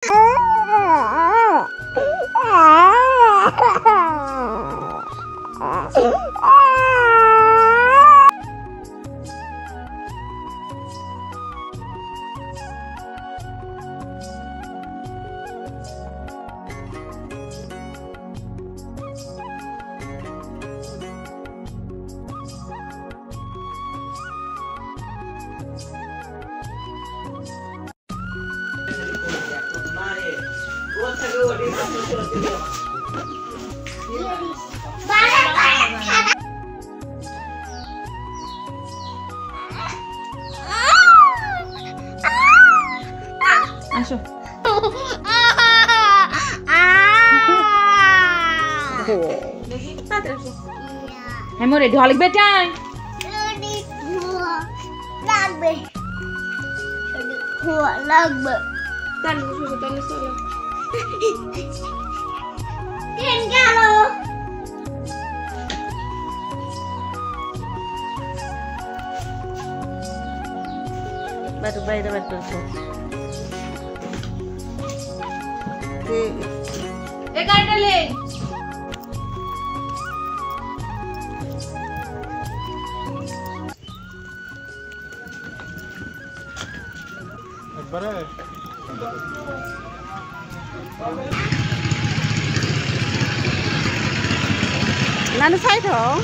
আসো আমি রেডি হলিক বেটাই লাগবে লাগবে baru bayar betul tuh. Kandale. Akbar. Lalu saya dong.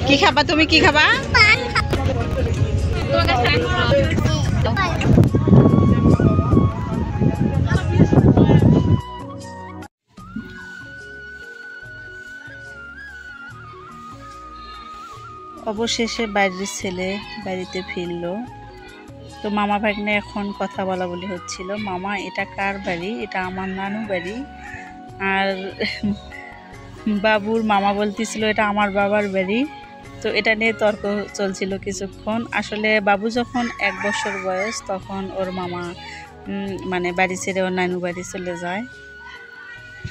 কি খাবা তুমি কি খাবা অবশেষে বাইরের ছেলে বাড়িতে ফিরলো তো মামা ভাগ্নে এখন কথা বলা বলি হচ্ছিল মামা এটা কার বাড়ি এটা আমার নানু বাড়ি আর বাবুর মামা বলতেছিল এটা আমার বাবার বাড়ি তো এটা নিয়ে তর্ক চলছিল কিছুক্ষণ আসলে বাবু যখন 1 বছর বয়স তখন ওর মামা মানে বাড়ি ছেড়ে ওর নানু বাড়ি চলে যায়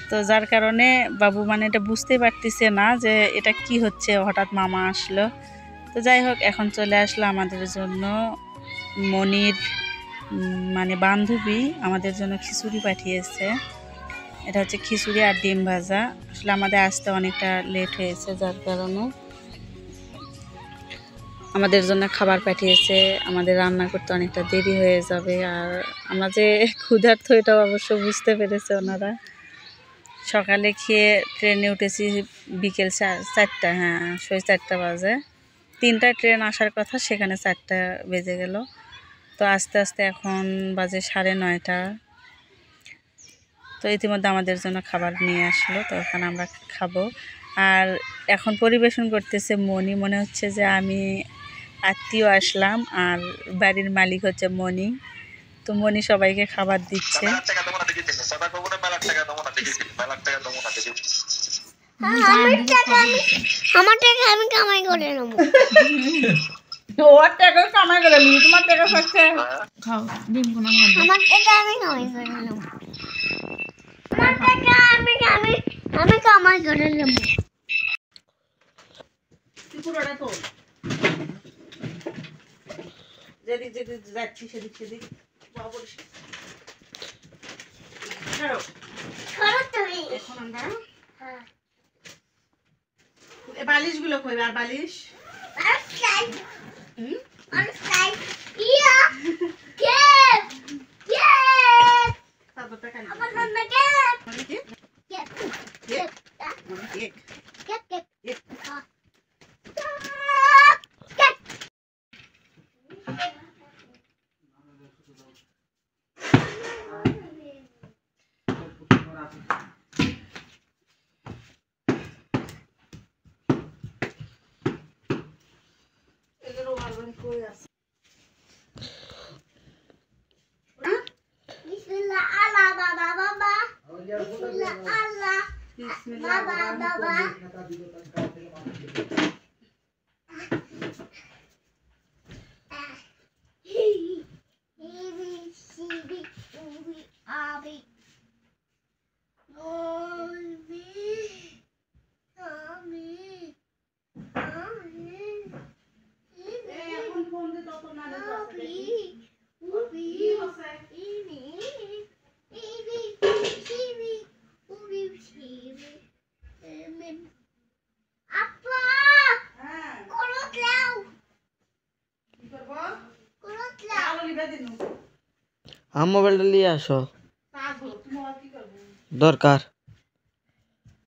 তো যার কারণে বাবু মানে এটা বুঝতে পারতেছে না যে এটা কি হচ্ছে হঠাৎ মামা আসলো তো যাই হোক এখন চলে আসলো আমাদের জন্য মনির মানে বান্ধবী আমাদের জন্য খিচুড়ি পাঠিয়েছে এটা হচ্ছে খিচুড়ি আর ডিম ভাজা আসলে আমাদের আসতে অনেকটা লেট হয়েছে যার কারণে আমাদের জন্য খাবার পাঠিয়েছে আমাদের রান্না করতে অনেকটা দেরি হয়ে যাবে আর আমরা যে ক্ষুধার্ত এটা অবশ্য বুঝতে পেরেছে ওনারা সকালে খেয়ে ট্রেনে উঠেছি বিকেল 4টা হ্যাঁ 4:30 বাজে 3টায় ট্রেন আসার কথা সেখানে 4টা বেজে গেল তো আস্তে আস্তে এখন বাজে 9:30 তো ইতিমধ্যে আমাদের জন্য খাবার নিয়ে আসলো তো এখন আমরা খাবো আর এখন পরিবেশন করতেছে মনি মনে হচ্ছে যে আমি আত্মীয় আসলাম আর বাড়ির মালিক হচ্ছে মনি তো মনি সবাইকে খাবার দিচ্ছে আমার টাকা আমি কামাই করে নেব ওর টাকা কামাই করে নিবি তোমার টাকা থাকছে খাও ডিম কোন আমার টাকা আমি কামাই করে নেব আমার টাকা আমি কামাই করে নেব পুরোটা তো যেদিক যেদিক যাচ্ছি সেদিক সেদিক এখন আমরা বালিশগুলো কইবে আর বালিশ বাবা বাবা মোবাইলটা নিয়ে আসো, দরকার।